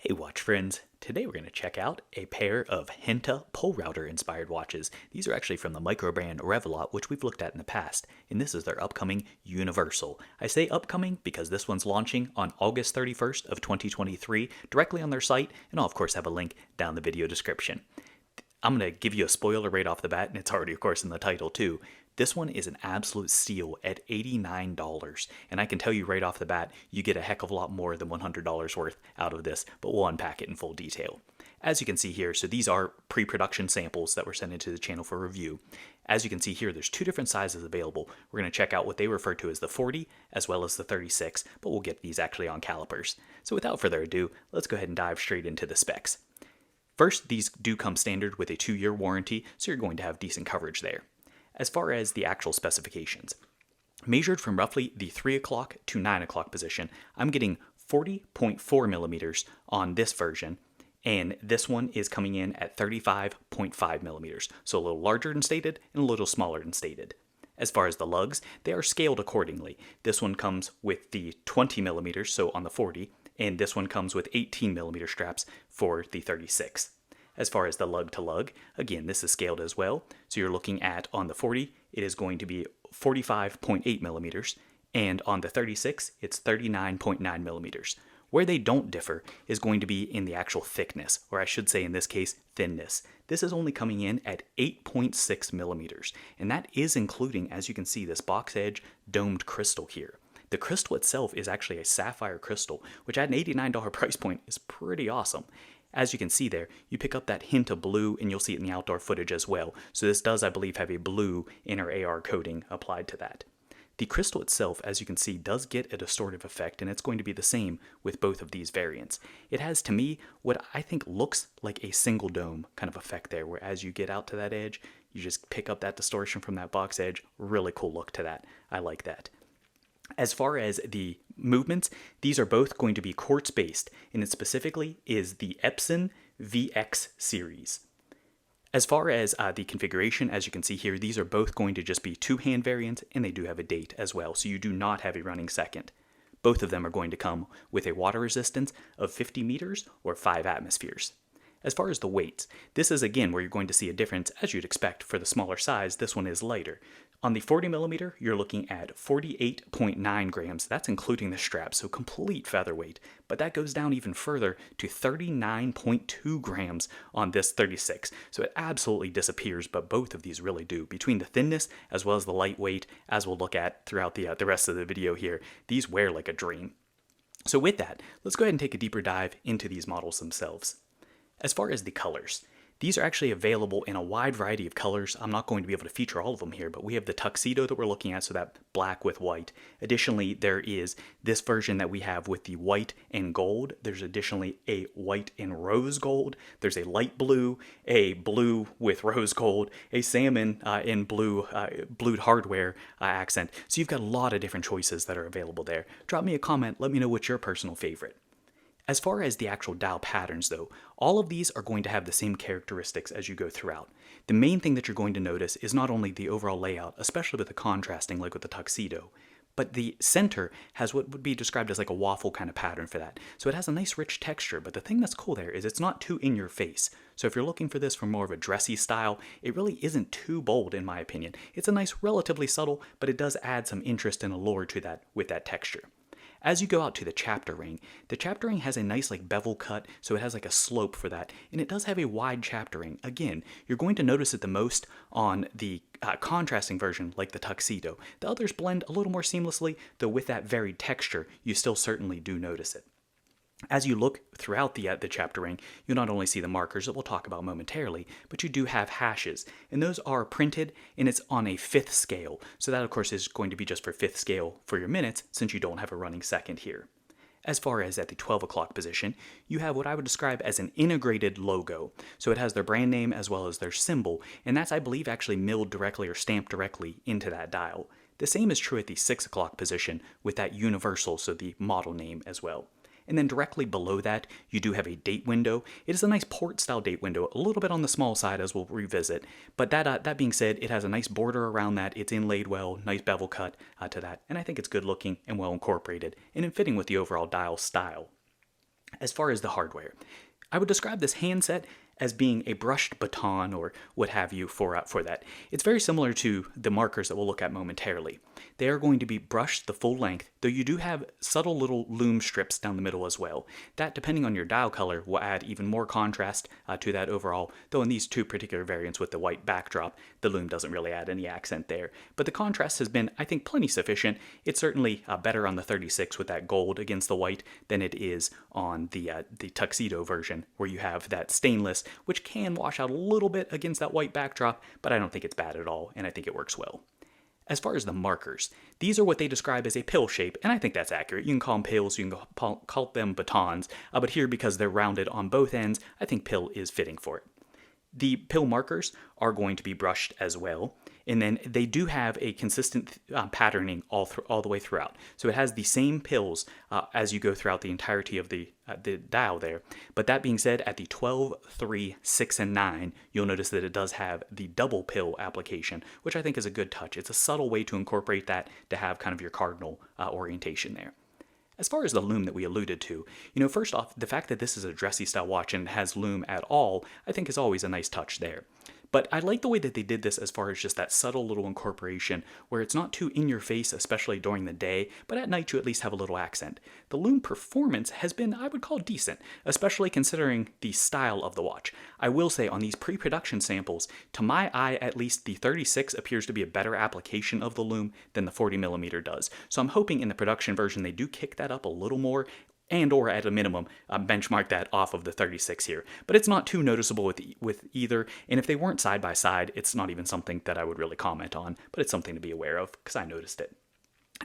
Hey watch friends, today we're going to check out a pair of Genta pole router inspired watches. These are actually from the micro brand Revelot, which we've looked at in the past, and this is their upcoming Universal. I say upcoming because this one's launching on August 31st of 2023 directly on their site, and I'll of course have a link down the video description. I'm going to give you a spoiler right off the bat, and it's already of course in the title too. This one is an absolute steal at $89, and I can tell you right off the bat, you get a heck of a lot more than $100 worth out of this, but we'll unpack it in full detail. As you can see here, so these are pre-production samples that were sent into the channel for review. As you can see here, there's two different sizes available. We're going to check out what they refer to as the 40 as well as the 36, but we'll get these actually on calipers. So without further ado, let's go ahead and dive straight into the specs. First, these do come standard with a 2-year warranty, so you're going to have decent coverage there. As far as the actual specifications, measured from roughly the 3 o'clock to 9 o'clock position, I'm getting 40.4 millimeters on this version, and this one is coming in at 35.5 millimeters, so a little larger than stated and a little smaller than stated. As far as the lugs, they are scaled accordingly. This one comes with the 20 millimeters, so on the 40, and this one comes with 18 millimeter straps for the 36. As far as the lug to lug, again, this is scaled as well. So you're looking at on the 40, it is going to be 45.8 millimeters, and on the 36, it's 39.9 millimeters. Where they don't differ is going to be in the actual thickness, or I should say in this case, thinness. This is only coming in at 8.6 millimeters, and that is including, as you can see, this box edge domed crystal here. The crystal itself is actually a sapphire crystal, which at an $89 price point is pretty awesome. As you can see there, you pick up that hint of blue, and you'll see it in the outdoor footage as well. So this does, I believe, have a blue inner AR coating applied to that. The crystal itself, as you can see, does get a distortive effect, and it's going to be the same with both of these variants. It has, to me, what I think looks like a single dome kind of effect there, where as you get out to that edge, you just pick up that distortion from that box edge. Really cool look to that. I like that. As far as the movements, these are both going to be quartz-based, and it specifically is the Epson VX series. As far as the configuration, as you can see here, these are both going to just be 2-hand variants, and they do have a date as well, so you do not have a running second. Both of them are going to come with a water resistance of 50 meters or 5 atmospheres. As far as the weights, this is again where you're going to see a difference, as you'd expect for the smaller size. This one is lighter. On the 40 millimeter, you're looking at 48.9 grams. That's including the strap, so complete featherweight. But that goes down even further to 39.2 grams on this 36. So it absolutely disappears, but both of these really do. Between the thinness as well as the lightweight, as we'll look at throughout the rest of the video here, these wear like a dream. So with that, let's go ahead and take a deeper dive into these models themselves. As far as the colors, these are actually available in a wide variety of colors. I'm not going to be able to feature all of them here, but we have the tuxedo that we're looking at, so that black with white. Additionally, there is this version that we have with the white and gold. There's additionally a white and rose gold. There's a light blue, a blue with rose gold, a salmon in blue, blued hardware accent. So you've got a lot of different choices that are available there. Drop me a comment. Let me know what's your personal favorite. As far as the actual dial patterns though, all of these are going to have the same characteristics as you go throughout. The main thing that you're going to notice is not only the overall layout, especially with the contrasting like with the tuxedo, but the center has what would be described as like a waffle kind of pattern for that. So it has a nice rich texture, but the thing that's cool there is it's not too in your face. So if you're looking for this for more of a dressy style, it really isn't too bold in my opinion. It's a nice, relatively subtle, but it does add some interest and allure to that with that texture. As you go out to the chapter ring has a nice like bevel cut, so it has like a slope for that, and it does have a wide chapter ring. Again, you're going to notice it the most on the contrasting version like the tuxedo. The others blend a little more seamlessly, though with that varied texture, you still certainly do notice it. As you look throughout the chapter ring, you'll not only see the markers that we'll talk about momentarily, but you do have hashes, and those are printed, and it's on a 5th scale. So that, of course, is going to be just for 5th scale for your minutes, since you don't have a running second here. As far as at the 12 o'clock position, you have what I would describe as an integrated logo. So it has their brand name as well as their symbol, and that's, I believe, actually milled directly or stamped directly into that dial. The same is true at the 6 o'clock position with that Universal, so the model name as well. And then directly below that, you do have a date window. It is a nice port-style date window, a little bit on the small side as we'll revisit. But that being said, it has a nice border around that. It's inlaid well, nice bevel cut to that. And I think it's good looking and well incorporated and in fitting with the overall dial style. As far as the hardware, I would describe this handset as being a brushed baton or what have you for that. It's very similar to the markers that we'll look at momentarily. They are going to be brushed the full length, though you do have subtle little loom strips down the middle as well. That, depending on your dial color, will add even more contrast to that overall, though in these two particular variants with the white backdrop, the loom doesn't really add any accent there. But the contrast has been, I think, plenty sufficient. It's certainly better on the 36 with that gold against the white than it is on the tuxedo version, where you have that stainless, which can wash out a little bit against that white backdrop, but I don't think it's bad at all, and I think it works well. As far as the markers, these are what they describe as a pill shape, and I think that's accurate. You can call them pills, you can call them batons, but here, because they're rounded on both ends, I think pill is fitting for it. The pill markers are going to be brushed as well, and then they do have a consistent patterning all the way throughout. So it has the same pills as you go throughout the entirety of the dial there. But that being said, at the 12, 3, 6, and 9, you'll notice that it does have the double pill application, which I think is a good touch. It's a subtle way to incorporate that to have kind of your cardinal orientation there. As far as the loom that we alluded to, first off, the fact that this is a dressy style watch and has loom at all, I think is always a nice touch there. But I like the way that they did this as far as just that subtle little incorporation where it's not too in your face, especially during the day, but at night you at least have a little accent. The loom performance has been, I would call, decent, especially considering the style of the watch. I will say on these pre-production samples, to my eye at least, the 36 appears to be a better application of the loom than the 40mm does. So I'm hoping in the production version they do kick that up a little more, and or at a minimum benchmark that off of the 36 here. But it's not too noticeable with either, and if they weren't side by side, it's not even something that I would really comment on, but it's something to be aware of because I noticed it.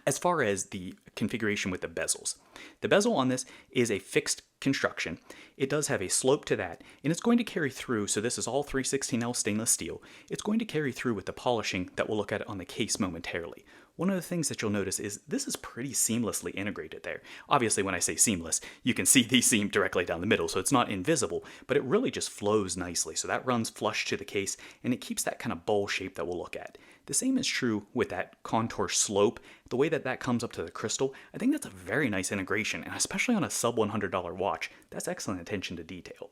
As far as the configuration with the bezels, the bezel on this is a fixed construction. It does have a slope to that, and it's going to carry through, so this is all 316L stainless steel. It's going to carry through with the polishing that we'll look at on the case momentarily. One of the things that you'll notice is this is pretty seamlessly integrated there. Obviously, when I say seamless, you can see the seam directly down the middle, so it's not invisible, but it really just flows nicely. So that runs flush to the case, and it keeps that kind of bowl shape that we'll look at. The same is true with that contour slope. The way that that comes up to the crystal, I think that's a very nice integration, and especially on a sub $100 watch, that's excellent attention to detail.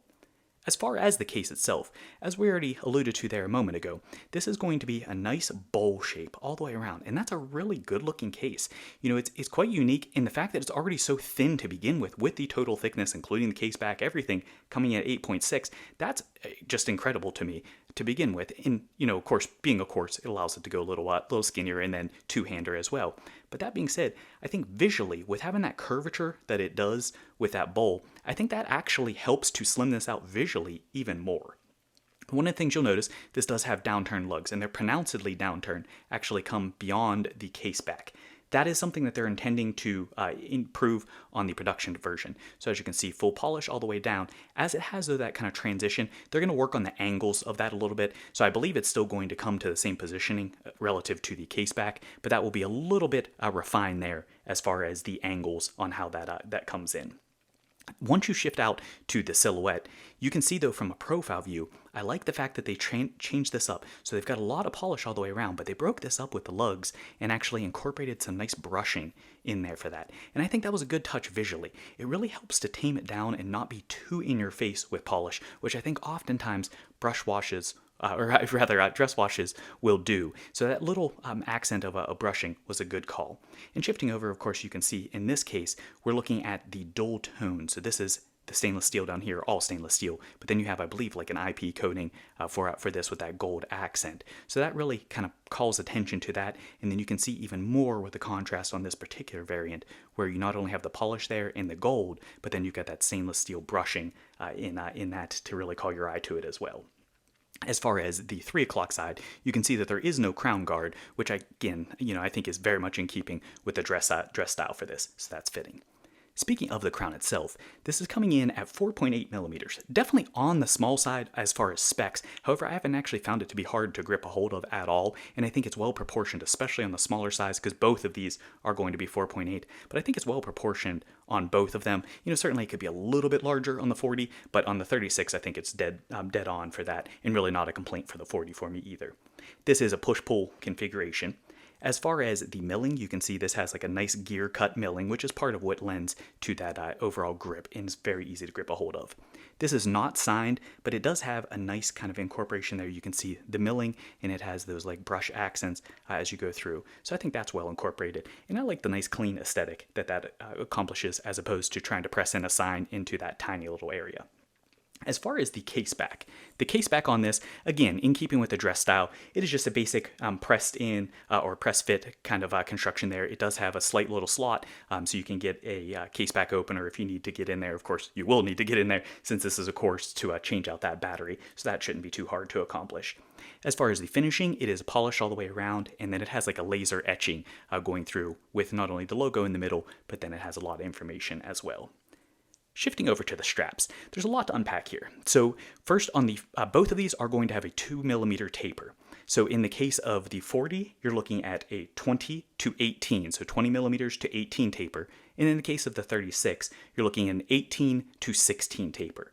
As far as the case itself, as we already alluded to there a moment ago, this is going to be a nice bowl shape all the way around, and that's a really good looking case. It's quite unique in the fact that it's already so thin to begin with the total thickness, including the case back, everything coming at 8.6. That's just incredible to me to begin with. And, of course, being a quartz, it allows it to go a little skinnier and then two-hander as well. But that being said, I think visually, with having that curvature that it does with that bowl, I think that actually helps to slim this out visually even more. One of the things you'll notice, this does have downturned lugs, and they're pronouncedly downturned, actually come beyond the case back. That is something that they're intending to improve on the production version. So as you can see, full polish all the way down. As it has though that kind of transition, they're going to work on the angles of that a little bit. So I believe it's still going to come to the same positioning relative to the case back, but that will be a little bit refined there as far as the angles on how that comes in. Once you shift out to the silhouette, you can see though from a profile view, I like the fact that they changed this up. So they've got a lot of polish all the way around, but they broke this up with the lugs and actually incorporated some nice brushing in there for that. And I think that was a good touch visually. It really helps to tame it down and not be too in your face with polish, which I think oftentimes brush washes dress washes will do. So that little accent of a brushing was a good call. And shifting over, of course, you can see in this case, we're looking at the dual tone. So this is the stainless steel down here, all stainless steel. But then you have, I believe, like an IP coating for this with that gold accent. So that really kind of calls attention to that. And then you can see even more with the contrast on this particular variant, where you not only have the polish there in the gold, but then you've got that stainless steel brushing in that to really call your eye to it as well. As far as the 3 o'clock side, you can see that there is no crown guard, which I think is very much in keeping with the dress style for this, so that's fitting. Speaking of the crown itself, this is coming in at 4.8 millimeters. Definitely on the small side as far as specs. However, I haven't actually found it to be hard to grip a hold of at all, and I think it's well proportioned, especially on the smaller size, because both of these are going to be 4.8, but I think it's well proportioned on both of them. Certainly it could be a little bit larger on the 40, but on the 36, I think it's dead on for that, and really not a complaint for the 40 for me either. This is a push-pull configuration. As far as the milling, you can see this has like a nice gear cut milling, which is part of what lends to that overall grip and is very easy to grip a hold of. This is not signed, but it does have a nice kind of incorporation there. You can see the milling, and it has those like brush accents as you go through. So I think that's well incorporated. And I like the nice clean aesthetic that accomplishes, as opposed to trying to press in a sign into that tiny little area. As far as the case back on this, again, in keeping with the dress style, it is just a basic pressed in or press fit kind of construction there. It does have a slight little slot, so you can get a case back opener if you need to get in there. Of course, you will need to get in there since this is a course to change out that battery, so that shouldn't be too hard to accomplish. As far as the finishing, it is polished all the way around, and then it has like a laser etching going through with not only the logo in the middle, but then it has a lot of information as well. Shifting over to the straps, there's a lot to unpack here. So first, on the both of these are going to have a 2mm taper. So in the case of the 40, you're looking at a 20 to 18, so 20mm to 18 taper. And in the case of the 36, you're looking at an 18 to 16 taper.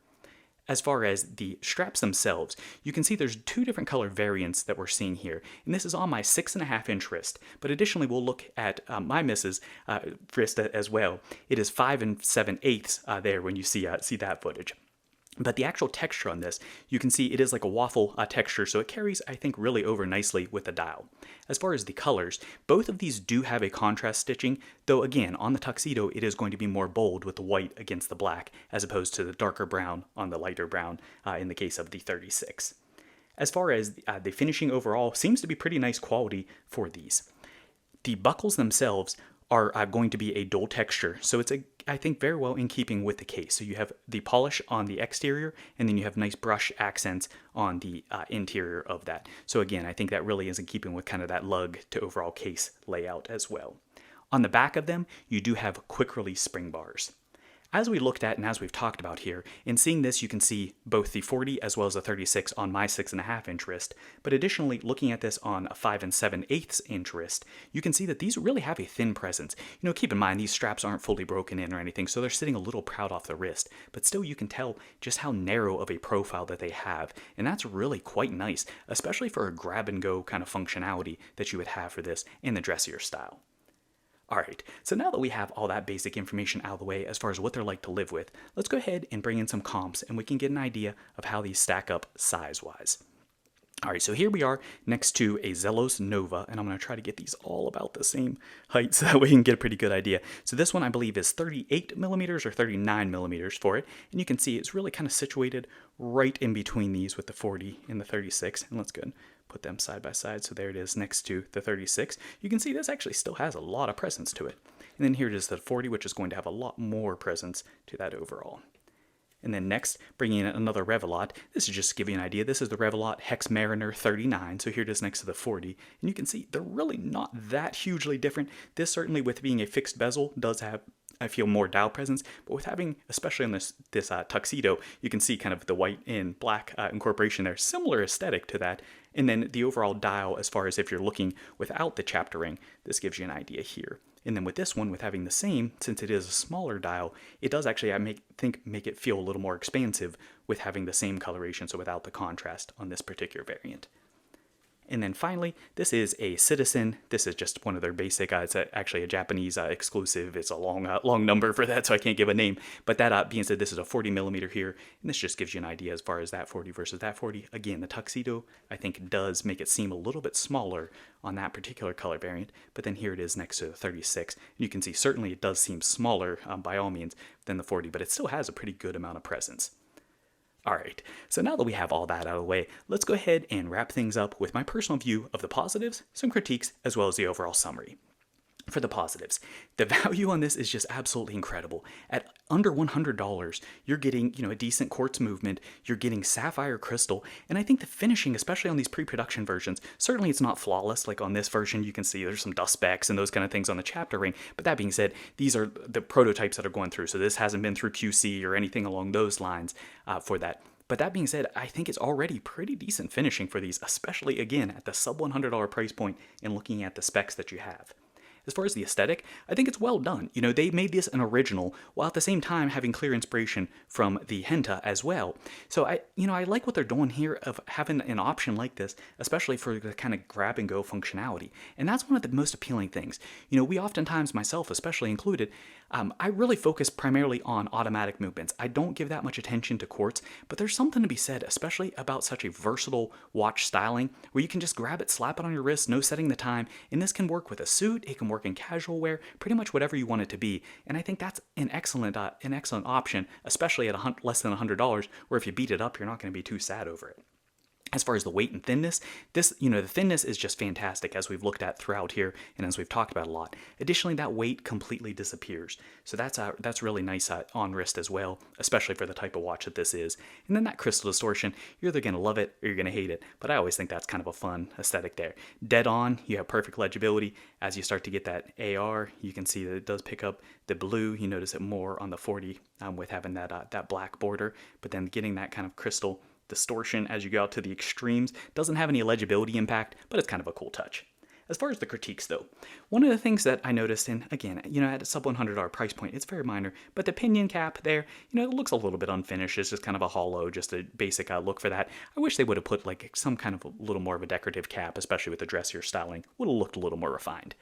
As far as the straps themselves, you can see there's two different color variants that we're seeing here. And this is on my 6.5-inch wrist. But additionally, we'll look at my missus' wrist as well. It is 5 7/8 there when you see that footage. But the actual texture on this, you can see it is like a waffle texture, so it carries, I think, really over nicely with the dial. As far as the colors, both of these do have a contrast stitching, though again, on the tuxedo, it is going to be more bold with the white against the black, as opposed to the darker brown on the lighter brown in the case of the 36. As far as the finishing overall, seems to be pretty nice quality for these. The buckles themselves are going to be a dual texture, so it's I think very well in keeping with the case. So you have the polish on the exterior, and then you have nice brush accents on the interior of that. So again, I think that really is in keeping with kind of that lug to overall case layout as well. On the back of them, you do have quick release spring bars. As we looked at and as we've talked about here, in seeing this, you can see both the 40 as well as the 36 on my 6.5-inch wrist, but additionally, looking at this on a 5 7/8-inch wrist, you can see that these really have a thin presence. You know, keep in mind, these straps aren't fully broken in or anything, so they're sitting a little proud off the wrist, but still you can tell just how narrow of a profile that they have, and that's really quite nice, especially for a grab-and-go kind of functionality that you would have for this in the dressier style. Alright, so now that we have all that basic information out of the way as far as what they're like to live with, let's go ahead and bring in some comps and we can get an idea of how these stack up size-wise. Alright, so here we are next to a Zelos Nova, and I'm going to try to get these all about the same height so that we can get a pretty good idea. So this one I believe is 38mm or 39mm for it, and you can see it's really kind of situated right in between these with the 40 and the 36, and let's go ahead and put them side by side. So there it is next to the 36. You can see this actually still has a lot of presence to it. And then here it is the 40, which is going to have a lot more presence to that overall. And then next, bringing in another Revelot. This is just to give you an idea. This is the Revelot Hex Mariner 39. So here it is next to the 40. And you can see they're really not that hugely different. This certainly, with being a fixed bezel, does have, I feel, more dial presence. But with having, especially on this tuxedo, you can see kind of the white and black incorporation there. Similar aesthetic to that. And then the overall dial, as far as if you're looking without the chapter ring, this gives you an idea here. And then with this one, with having the same, since it is a smaller dial, it does actually, I make it feel a little more expansive with having the same coloration, so without the contrast on this particular variant. And then finally, this is a Citizen. This is just one of their basic, it's actually a Japanese exclusive. It's a long number for that, so I can't give a name. But that being said, this is a 40mm here, and this just gives you an idea as far as that 40 versus that 40. Again, the tuxedo, I think, does make it seem a little bit smaller on that particular color variant, but then here it is next to the 36. And you can see certainly it does seem smaller by all means than the 40, but it still has a pretty good amount of presence. Alright, so now that we have all that out of the way, let's go ahead and wrap things up with my personal view of the positives, some critiques, as well as the overall summary. For the positives, the value on this is just absolutely incredible. At under $100, you're getting, a decent quartz movement, you're getting sapphire crystal, and I think the finishing, especially on these pre-production versions, certainly it's not flawless. Like on this version, you can see there's some dust specks and those kind of things on the chapter ring, but that being said, these are the prototypes that are going through, so this hasn't been through QC or anything along those lines for that. But that being said, I think it's already pretty decent finishing for these, especially, again, at the sub $100 price point and looking at the specs that you have. As far as the aesthetic, I think it's well done. They made this an original while at the same time having clear inspiration from the Genta as well. So I like what they're doing here of having an option like this, especially for the kind of grab and go functionality. And that's one of the most appealing things. We oftentimes, myself especially included, I really focus primarily on automatic movements. I don't give that much attention to quartz, but there's something to be said, especially about such a versatile watch styling where you can just grab it, slap it on your wrist, no setting the time, and this can work with a suit, it can work in casual wear, pretty much whatever you want it to be. And I think that's an excellent option, especially at less than $100, where if you beat it up, you're not going to be too sad over it. As far as the weight and thinness, the thinness is just fantastic, as we've looked at throughout here and as we've talked about a lot. Additionally, that weight completely disappears. So that's really nice on wrist as well, especially for the type of watch that this is. And then that crystal distortion, you're either going to love it or you're going to hate it. But I always think that's kind of a fun aesthetic there. Dead on, you have perfect legibility. As you start to get that AR, you can see that it does pick up the blue. You notice it more on the 40 with having that black border, but then getting that kind of crystal distortion as you go out to the extremes. Doesn't have any legibility impact, but it's kind of a cool touch. As far as the critiques though, one of the things that I noticed, and again, at a sub $100 price point, it's very minor, but the pinion cap there, it looks a little bit unfinished. It's just kind of a hollow, just a basic look for that. I wish they would have put like some kind of a little more of a decorative cap, especially with the dressier styling. Would have looked a little more refined.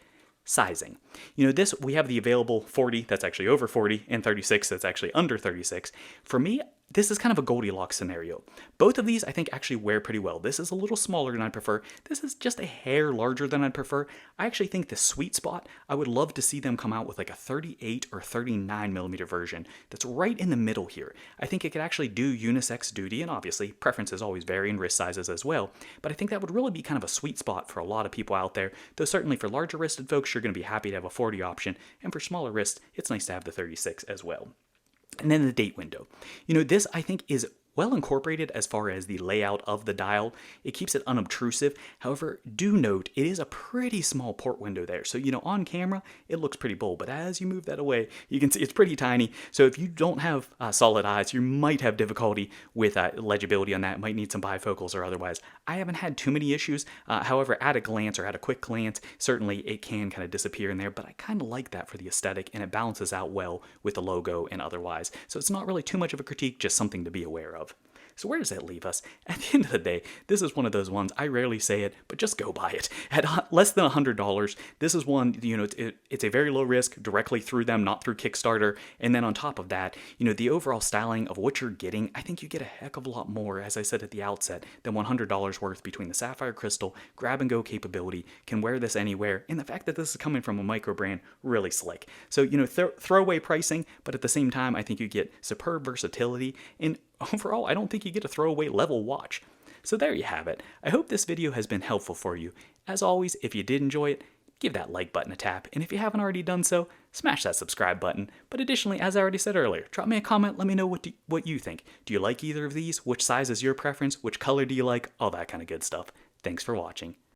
Sizing. This, we have the available 40 that's actually over 40 and 36 that's actually under 36. For me, this is kind of a Goldilocks scenario. Both of these I think actually wear pretty well. This is a little smaller than I prefer. This is just a hair larger than I'd prefer. I actually think the sweet spot, I would love to see them come out with like a 38 or 39 millimeter version that's right in the middle here. I think it could actually do unisex duty, and obviously preferences always vary in wrist sizes as well, but I think that would really be kind of a sweet spot for a lot of people out there, though certainly for larger wristed folks, you're going to be happy to have a 40 option, and for smaller wrists, it's nice to have the 36 as well. And then the date window. This I think is well incorporated as far as the layout of the dial. It keeps it unobtrusive. However, do note it is a pretty small port window there. So, on camera, it looks pretty bold, but as you move that away, you can see it's pretty tiny. So if you don't have solid eyes, you might have difficulty with legibility on that. Might need some bifocals or otherwise. I haven't had too many issues. However, at a glance or at a quick glance, certainly it can kind of disappear in there, but I kind of like that for the aesthetic, and it balances out well with the logo and otherwise. So it's not really too much of a critique, just something to be aware of. So where does that leave us? At the end of the day, this is one of those ones, I rarely say it, but just go buy it. At less than $100, this is one, it's a very low risk, directly through them, not through Kickstarter. And then on top of that, the overall styling of what you're getting, I think you get a heck of a lot more, as I said at the outset, than $100 worth between the sapphire crystal, grab and go capability, can wear this anywhere, and the fact that this is coming from a micro brand, really slick. So, throwaway pricing, but at the same time, I think you get superb versatility, and overall, I don't think you get a throwaway level watch. So there you have it. I hope this video has been helpful for you. As always, if you did enjoy it, give that like button a tap, and if you haven't already done so, smash that subscribe button. But additionally, as I already said earlier, drop me a comment, let me know what you think. Do you like either of these? Which size is your preference? Which color do you like? All that kind of good stuff. Thanks for watching.